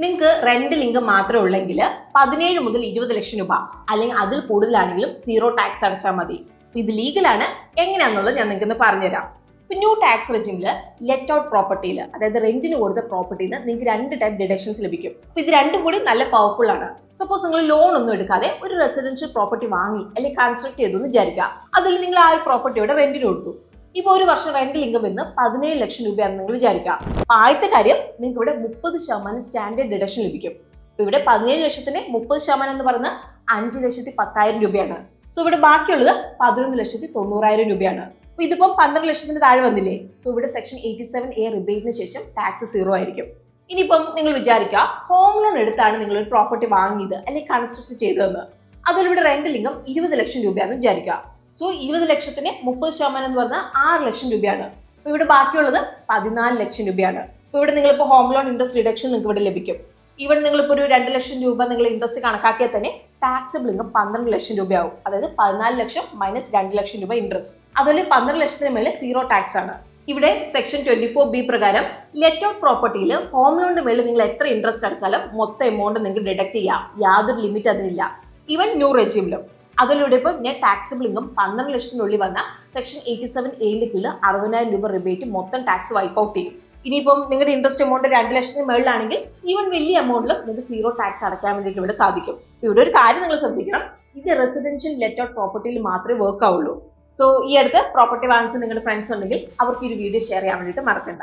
നിങ്ങൾക്ക് rental income മാത്രമേ ഉള്ളെങ്കിൽ 17 മുതൽ 20 ലക്ഷം രൂപ അല്ലെങ്കിൽ അതിൽ കൂടുതലാണെങ്കിലും സീറോ ടാക്സ് അടച്ചാൽ മതി. ഇത് ലീഗലാണ്. എങ്ങനെയാണെന്നുള്ളത് ഞാൻ നിങ്ങൾക്ക് പറഞ്ഞുതരാം. ന്യൂ ടാക്സ് റെജിമിൽ ലെറ്റ് ഔട്ട് പ്രോപ്പർട്ടിയിൽ, അതായത് റെന്റിന് കൊടുത്ത പ്രോപ്പർട്ടിയിൽ നിന്ന് നിങ്ങൾക്ക് 2 ടൈപ്പ് ഡിഡക്ഷൻസ് ലഭിക്കും. ഇത് രണ്ടും കൂടി നല്ല പവർഫുൾ ആണ്. സപ്പോസ് നിങ്ങൾ ലോൺ ഒന്നും എടുക്കാതെ ഒരു റെസിഡൻഷ്യൽ പ്രോപ്പർട്ടി വാങ്ങി അല്ലെങ്കിൽ കൺസ്ട്രക്ട് ചെയ്തു എന്ന് വിചാരിക്കുക. അതുപോലെ നിങ്ങൾ ആ ഒരു പ്രോപ്പർട്ടിയുടെ റെന്റിന് കൊടുത്തു. ഇപ്പോൾ ഒരു വർഷം റെന്റൽ ഇൻകം എന്ന് 17 ലക്ഷം രൂപയാണെന്ന് നിങ്ങൾ വിചാരിക്കുക. ആദ്യത്തെ കാര്യം, നിങ്ങൾക്ക് ഇവിടെ 30% സ്റ്റാൻഡേർഡ് ഡിഡക്ഷൻ ലഭിക്കും. ഇവിടെ 17 ലക്ഷത്തിന് 30% എന്ന് പറയുന്നത് 5,10,000 രൂപയാണ്. സോ ഇവിടെ ബാക്കിയുള്ളത് 11,90,000 രൂപയാണ്. ഇതിപ്പം 12 ലക്ഷത്തിന് താഴെ വന്നില്ലേ? സോ ഇവിടെ സെക്ഷൻ 87A റിബേറ്റിന് ശേഷം ടാക്സ് 0 ആയിരിക്കും. ഇനിയിപ്പം നിങ്ങൾ വിചാരിക്കുക, ഹോം ലോൺ എടുത്താണ് നിങ്ങൾ ഒരു പ്രോപ്പർട്ടി വാങ്ങിയത് അല്ലെങ്കിൽ കൺസ്ട്രക്ട് ചെയ്തതെന്ന്. അതുപോലെ ഇവിടെ റെന്റൽ ഇൻകം 20 ലക്ഷം രൂപയാണെന്ന് വിചാരിക്കുക. സോ 20 ലക്ഷത്തിന് 30% എന്ന് പറഞ്ഞാൽ 6 ലക്ഷം രൂപയാണ്. അപ്പൊ ഇവിടെ ബാക്കിയുള്ളത് 14 ലക്ഷം രൂപയാണ്. അപ്പൊ ഇവിടെ നിങ്ങളിപ്പോൾ ഹോം ലോൺ ഇൻട്രസ്റ്റ് റിഡക്ഷൻ നിങ്ങൾക്ക് ഇവിടെ ലഭിക്കും. ഈവൻ നിങ്ങളിപ്പോൾ ഒരു 2 ലക്ഷം രൂപ നിങ്ങൾ ഇൻട്രസ്റ്റ് കണക്കാക്കിയാൽ തന്നെ ടാക്സബിൾ ഇൻകം 12 ലക്ഷം രൂപയാവും. അതായത് 14 ലക്ഷം മൈനസ് 2 ലക്ഷം രൂപ ഇൻട്രസ്റ്റ്. അതുപോലെ 12 ലക്ഷത്തിന് മേലെ സീറോ ടാക്സ് ആണ്. ഇവിടെ സെക്ഷൻ 24B പ്രകാരം ലെറ്റ് ഔട്ട് പ്രോപ്പർട്ടിയിൽ ഹോം ലോണിന്റെ മേളിൽ നിങ്ങൾ എത്ര ഇൻട്രസ്റ്റ് അടച്ചാലും മൊത്തം എമൗണ്ട് നിങ്ങൾക്ക് ഡിഡക്ട് ചെയ്യാം. യാതൊരു ലിമിറ്റ് അതിനില്ല. ഈവൻ ന്യൂ റെജിമിലും. അതിലൂടെ ഇപ്പോൾ നെറ്റ് ടാക്സബിൾ ഇൻകം 12 ലക്ഷത്തിനുള്ളിൽ വന്ന സെക്ഷൻ 87A കീഴിൽ 60,000 രൂപ റിബേറ്റ് മൊത്തം ടാക്സ് വൈപ്പ് ഔട്ട് ചെയ്യും. ഇനിയിപ്പം നിങ്ങളുടെ ഇൻട്രസ്റ്റ് എമൗണ്ട് 2 ലക്ഷത്തിന് മേളിലാണെങ്കിൽ ഈവൻ വലിയ എമൗണ്ടിൽ നിങ്ങൾക്ക് സീറോ ടാക്സ് അടയ്ക്കാൻ വേണ്ടിയിട്ട് ഇവിടെ സാധിക്കും. ഇവിടെ ഒരു കാര്യം നിങ്ങൾ ശ്രദ്ധിക്കണം, ഇത് റെസിഡൻഷ്യൽ ലെറ്റ് ഔട്ട് പ്രോപ്പർട്ടിയിൽ മാത്രമേ വർക്ക് ആവുള്ളൂ. സോ ഈ അടുത്ത് പ്രോപ്പർട്ടി വാങ്ങിച്ച് നിങ്ങളുടെ ഫ്രണ്ട്സ് ഉണ്ടെങ്കിൽ അവർക്ക് ഈ ഒരു വീഡിയോ ഷെയർ ചെയ്യാൻ വേണ്ടിയിട്ട് മറക്കണ്ട.